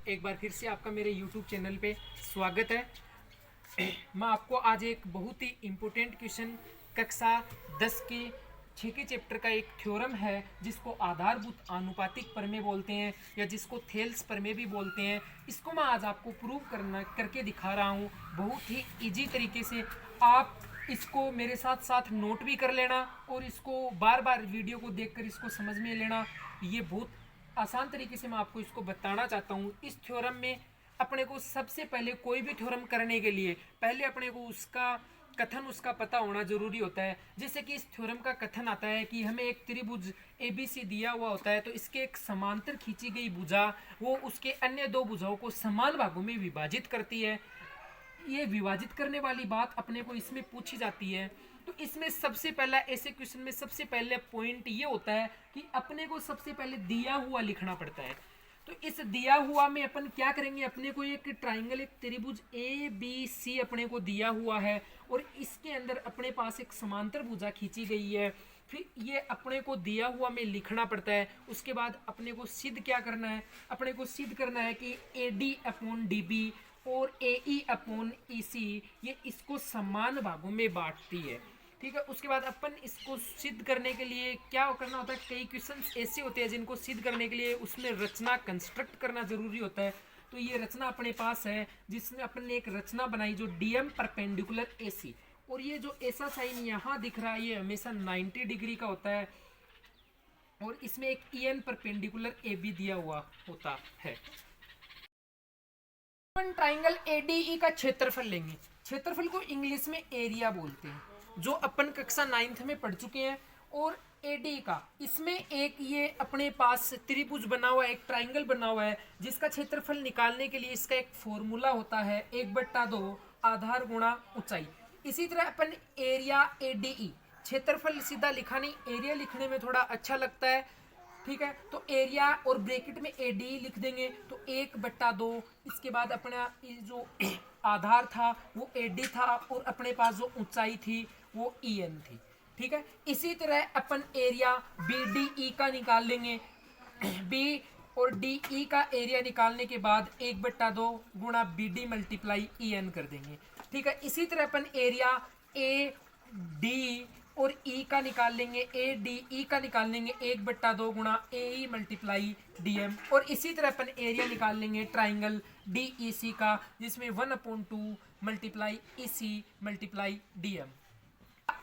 एक बार फिर से आपका मेरे YouTube चैनल पे स्वागत है। मैं आपको आज एक बहुत ही इम्पोर्टेंट क्वेश्चन कक्षा 10 के 6 के चैप्टर का एक थ्योरम है जिसको आधारभूत आनुपातिक प्रमेय बोलते हैं या जिसको थेल्स प्रमेय भी बोलते हैं। इसको मैं आज आपको प्रूव करके दिखा रहा हूँ बहुत ही इजी तरीके से। आप इसको मेरे साथ साथ नोट भी कर लेना और इसको बार बार वीडियो को देखकर इसको समझ में लेना। ये बहुत आसान तरीके से मैं आपको इसको बताना चाहता हूँ। इस थ्योरम में अपने को सबसे पहले कोई भी थ्योरम करने के लिए पहले अपने को उसका कथन उसका पता होना जरूरी होता है। जैसे कि इस थ्योरम का कथन आता है कि हमें एक त्रिभुज ABC दिया हुआ होता है, तो इसके एक समांतर खींची गई भुजा वो उसके अन्य दो भुजाओं को समान भागों में विभाजित करती है। ये विभाजित करने वाली बात अपने को इसमें पूछी जाती है। तो इसमें सबसे पहला ऐसे क्वेश्चन में सबसे पहले पॉइंट ये होता है कि अपने को सबसे पहले दिया हुआ लिखना पड़ता है। तो इस दिया हुआ में अपन क्या करेंगे, अपने को एक ट्राइंगल एक त्रिभुज ABC अपने को दिया हुआ है और इसके अंदर अपने पास एक समांतर भुजा खींची गई है। फिर ये अपने को दिया हुआ में लिखना पड़ता है। उसके बाद अपने को सिद्ध क्या करना है, अपने को सिद्ध करना है कि AD/DB और AE/EC ये इसको समान भागों में बांटती है। ठीक है, उसके बाद अपन इसको सिद्ध करने के लिए क्या करना होता है, कई क्वेश्चंस ऐसे होते हैं जिनको सिद्ध करने के लिए उसमें रचना कंस्ट्रक्ट करना जरूरी होता है। तो ये रचना अपने पास है जिसमें अपन ने एक रचना बनाई जो DM परपेंडिकुलर AC, और ये जो ऐसा साइन यहाँ दिख रहा है ये हमेशा 90 डिग्री का होता है और इसमें एक EN परपेंडिकुलर AB दिया हुआ होता है। ट्राइंगल ADE का क्षेत्रफल लेंगे। क्षेत्रफल को इंग्लिश में एरिया बोलते हैं, जो अपन कक्षा 9th में पढ़ चुके हैं। और AD का इसमें एक ये अपने पास त्रिभुज बना हुआ है, एक ट्राइंगल बना हुआ है जिसका क्षेत्रफल निकालने के लिए इसका एक फॉर्मूला होता है 1/2 आधार गुणा ऊंचाई। इसी तरह अपन एरिया ADE, क्षेत्रफल सीधा लिखा नहीं, एरिया लिखने में थोड़ा अच्छा लगता है। ठीक है, तो एरिया और ब्रैकेट में AD लिख देंगे तो 1/2। इसके बाद अपना जो आधार था वो AD था और अपने पास जो ऊंचाई थी वो EN थी। ठीक है, इसी तरह अपन एरिया BDE का निकाल लेंगे। B और DE का एरिया निकालने के बाद 1/2 गुणा BD मल्टीप्लाई EN कर देंगे। ठीक है, इसी तरह अपन एरिया AD और E का निकाल लेंगे, ADE का निकाल लेंगे 1/2 गुणा AE मल्टीप्लाई DM। और इसी तरह अपन एरिया निकाल लेंगे ट्राइंगल DEC का, जिसमें 1/2 multiply EC multiply DM।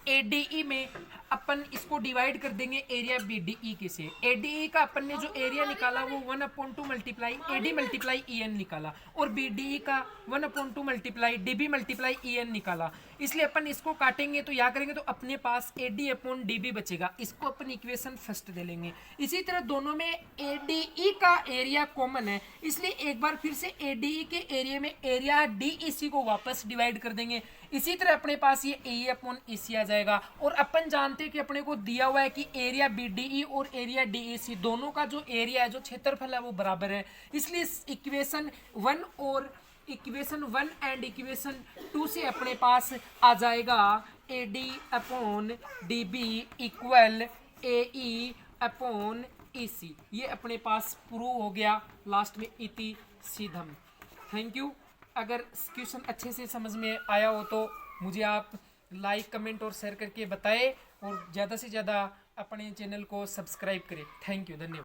ADE में अपन इसको डिवाइड कर देंगे एरिया BDE के से। ADE का अपन ने जो एरिया निकाला वो 1/2 मल्टीप्लाई AD मल्टीप्लाई EN निकाला और BDE का 1/2 मल्टीप्लाई DB मल्टीप्लाई EN निकाला। इसलिए अपन इसको काटेंगे तो या करेंगे तो अपने पास AD/DB बचेगा। इसको अपन इक्वेशन फर्स्ट दे लेंगे। इसी तरह दोनों में ADE का एरिया कॉमन है, इसलिए एक बार फिर से ADE के एरिया में एरिया DEC को वापस डिवाइड कर देंगे। इसी तरह अपने पास ये AE/EC आ जाएगा। और अपन जानते हैं कि अपने को दिया हुआ है कि एरिया BDE और एरिया DEC दोनों का जो एरिया है, जो क्षेत्रफल है वो बराबर है। इसलिए इक्वेशन 1 और इक्वेशन 1 एंड इक्वेशन 2 से अपने पास आ जाएगा AD/DB इक्वल AE/EC। ये अपने पास प्रूव हो गया लास्ट में इति सीधम। Thank you. अगर क्वेश्चन अच्छे से समझ में आया हो तो मुझे आप लाइक कमेंट और शेयर करके बताएं और ज़्यादा से ज़्यादा अपने चैनल को सब्सक्राइब करें। थैंक यू, धन्यवाद।